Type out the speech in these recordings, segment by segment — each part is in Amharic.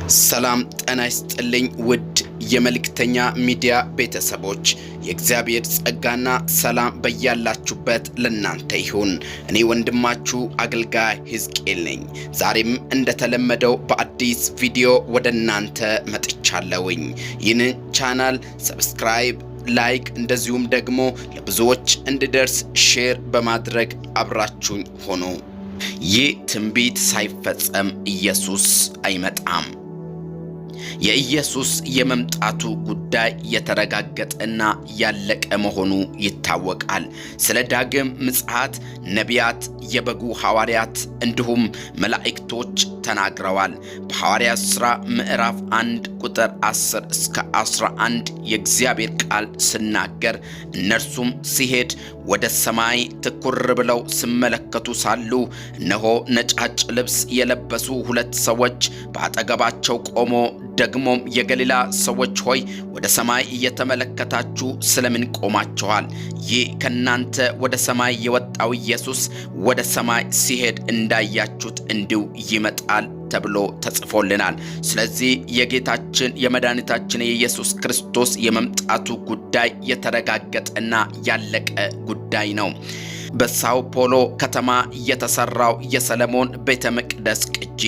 ሰላም ጤና ይስጥልኝ ውድ የመልእክተኛ ሚዲያ ቤተሰቦች የእግዚአብሔር ጸጋና ሰላም በያላችሁበት ለእናንተ ይሁን። እኔ ወንድማችሁ አገልጋይ ሕዝቅኤል ነኝ። ዛሬም እንደተለመደው በአዲስ ቪዲዮ ወደ እናንተ መጥቻለሁኝ። ይህን ቻናል ሰብስክራይብ ላይክ እንደዚሁም ደግሞ ለብዙዎች እንዲደርስ ሼር በማድረግ አብራችሁኝ ሆኑ። ይህ ትንቢት ሳይፈጸም ኢየሱስ አይመጣም። የኢየሱስ የመምጣቱ ጉዳይ የተረጋገጠና ያለቀ መሆኑ ይታወቃል። ስለ ዳግም ምጽአት ነቢያት፣ የበጉ ሐዋርያት እንዲሁም መላእክቶች ተናግረዋል። በሐዋርያት ሥራ ምዕራፍ 1 ቁጥር 10 እስከ 11 የእግዚአብሔር ቃል ሲናገር እነርሱም ሲሄድ ወደ ሰማይ ትኩር ብለው ሲመለከቱ ሳሉ እነሆ ነጫጭ ልብስ የለበሱ ሁለት ሰዎች በአጠገባቸው ቆሞ ደግሞም የገሊላ ሰዎች ሆይ ወደ ሰማይ እየተመለከታችሁ ስለምን ቆማችኋል? ይህ ከናንተ ወደ ሰማይ የወጣው ኢየሱስ ወደ ሰማይ ሲሄድ እንዳያችሁት እንዲሁ ይመጣል ተብሎ ተጽፎልናል። ስለዚህ የጌታችን የመድኃኒታችን የኢየሱስ ክርስቶስ የመምጣቱ ጉዳይ የተረጋገጠና ያለቀ ጉዳይ ነው። በሳው ፖሎ ከተማ የተሰራው የሰለሞን ቤተ መቅደስ ቅጂ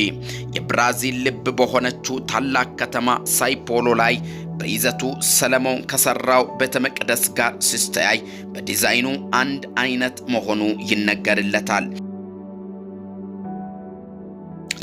የብራዚል ልብ በሆነችው ታላቅ ከተማ ሳው ፖሎ ላይ በይዘቱ ሰለሞን ከሰራው ቤተ መቅደስ ጋር ሲስተያይ በዲዛይኑ አንድ አይነት መሆኑ ይነገርለታል።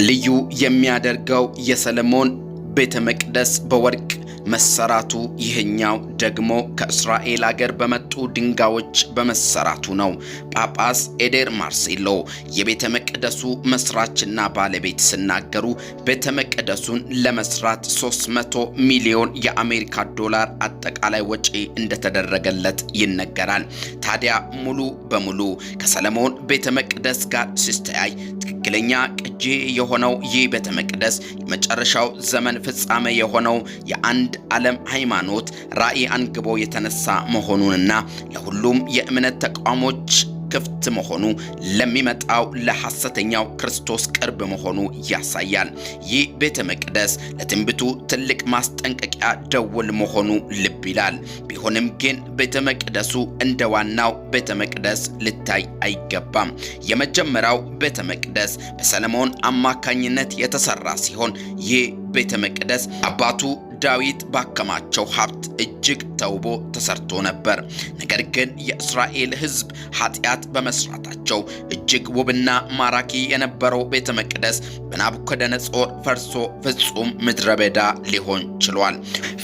ልዩ የሚያደርገው የሰለሞን ቤተ መቅደስ በወርቅ መሰራቱ ይህኛው ደግሞ ከእስራኤል አገር በመጡ ድንጋዮች በመሰራቱ ነው። ጳጳስ ኤዴር ማርሴሎ የቤተ መቅደሱ መስራችና ባለቤት ሲናገሩ ቤተ መቅደሱን ለመስራት 300 ሚሊዮን የአሜሪካ ዶላር አጠቃላይ ወጪ እንደተደረገለት ይነገራል። ታዲያ ሙሉ በሙሉ ከሰለሞን ቤተ መቅደስ ጋር ሲስተያይ ትክክለኛ ቅጂ የሆነው ይህ ቤተ መቅደስ የመጨረሻው ዘመን ፍጻሜ የሆነው የአንድ ዓለም ሃይማኖት ራእይ አንግቦ የተነሳ መሆኑንና ለሁሉም የእምነት ተቋሞች ክፍት መሆኑ ለሚመጣው ለሐሰተኛው ክርስቶስ ቅርብ መሆኑ ያሳያል። ይህ ቤተ መቅደስ ለትንቢቱ ትልቅ ማስጠንቀቂያ ደውል መሆኑ ልብ ይላል። ቢሆንም ግን ቤተ መቅደሱ እንደ ዋናው ቤተ መቅደስ ልታይ አይገባም። የመጀመሪያው ቤተ መቅደስ በሰለሞን አማካኝነት የተሰራ ሲሆን ይህ ቤተ መቅደስ አባቱ ዳዊት ባከማቸው ሀብት እጅግ ተውቦ ተሰርቶ ነበር። ነገር ግን የእስራኤል ሕዝብ ኃጢአት በመስራታቸው እጅግ ውብና ማራኪ የነበረው ቤተ መቅደስ በናቡከደነጾር ፈርሶ ፍጹም ምድረ በዳ ሊሆን ችሏል።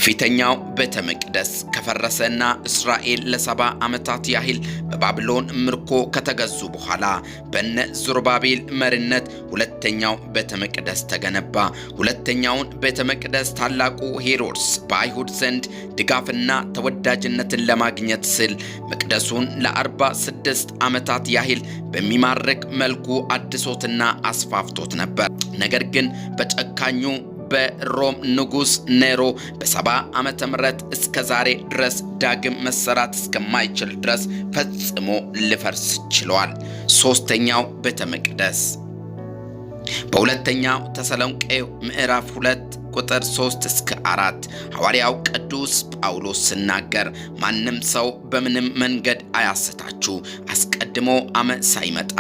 ፊተኛው ቤተ መቅደስ ከፈረሰና እስራኤል ለ70 ዓመታት ያህል በባቢሎን ምርኮ ከተገዙ በኋላ በነ ዙሩባቤል መሪነት ሁለተኛው ቤተ መቅደስ ተገነባ። ሁለተኛውን ቤተ መቅደስ ታላቁ ሄሮድስ በአይሁድ ዘንድ ድጋፍና ተወዳጅነትን ለማግኘት ሲል መቅደሱን ለ46 ዓመታት ያህል በሚማርክ መልኩ አድሶትና አስፋፍቶት ነበር። ነገር ግን በጨካኙ በሮም ንጉስ ኔሮ በ70 ዓመተ ምህረት እስከ ዛሬ ድረስ ዳግም መሰራት እስከማይችል ድረስ ፈጽሞ ሊፈርስ ችሏል። ሶስተኛው ቤተ መቅደስ በሁለተኛው ተሰሎንቄ ምዕራፍ 2 ቁጥር 3 እስከ 4 ሐዋርያው ቅዱስ ጳውሎስ ሲናገር ማንም ሰው በምንም መንገድ አያስታችሁ፣ አስቀድሞ ዓመፅ ሳይመጣ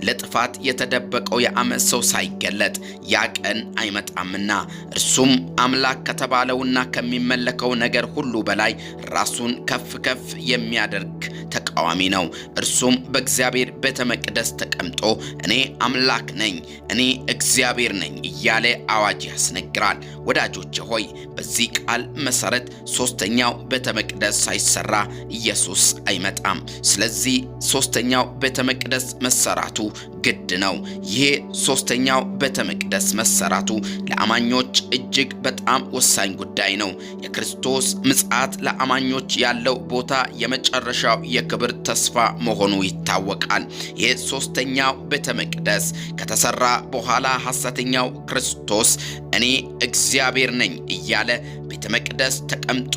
ለጥፋት የተደበቀው የዓመፅ ሰው ሳይገለጥ ያ ቀን አይመጣምና እርሱም አምላክ ከተባለውና ከሚመለከው ነገር ሁሉ በላይ ራሱን ከፍ ከፍ የሚያደርግ ተቃዋሚ ነው። እርሱም በእግዚአብሔር ቤተ መቅደስ ተቀምጦ እኔ አምላክ ነኝ፣ እኔ እግዚአብሔር ነኝ እያለ አዋጅ ያስነግራል። ወዳጆቼ ሆይ በዚህ ቃል መሰረት ሶስተኛው ቤተ መቅደስ ሳይሰራ ኢየሱስ አይመጣም። ስለዚህ ሶስተኛው ቤተ መቅደስ መሰራቱ ግድ ነው። ይሄ ሶስተኛው ቤተ መቅደስ መሰራቱ ለአማኞች እጅግ በጣም ወሳኝ ጉዳይ ነው። የክርስቶስ ምጽአት ለአማኞች ያለው ቦታ የመጨረሻው የክብር ተስፋ መሆኑ ይታወቃል። ይሄ ሶስተኛው ቤተ መቅደስ ከተሰራ በኋላ ሐሰተኛው ክርስቶስ እኔ እግዚአብሔር ነኝ እያለ ቤተ መቅደስ ተቀምጦ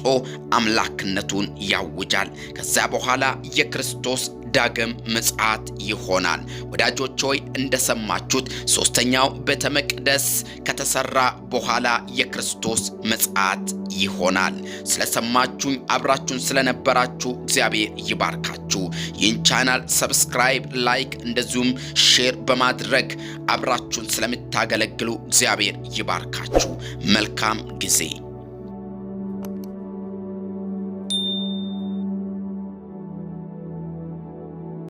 አምላክነቱን ያውጃል። ከዛ በኋላ የክርስቶስ ዳግም ምጽአት ይሆናል። ወዳጆች ሆይ እንደሰማችሁት ሶስተኛው ቤተ መቅደስ ከተሰራ በኋላ የክርስቶስ ምጽአት ይሆናል። ስለሰማችሁኝ አብራችሁን ስለነበራችሁ እግዚአብሔር ይባርካችሁ። ይህን ቻናል ሰብስክራይብ፣ ላይክ እንደዚሁም ሼር በማድረግ አብራችሁን ስለምታገለግሉ እግዚአብሔር ይባርካችሁ። መልካም ጊዜ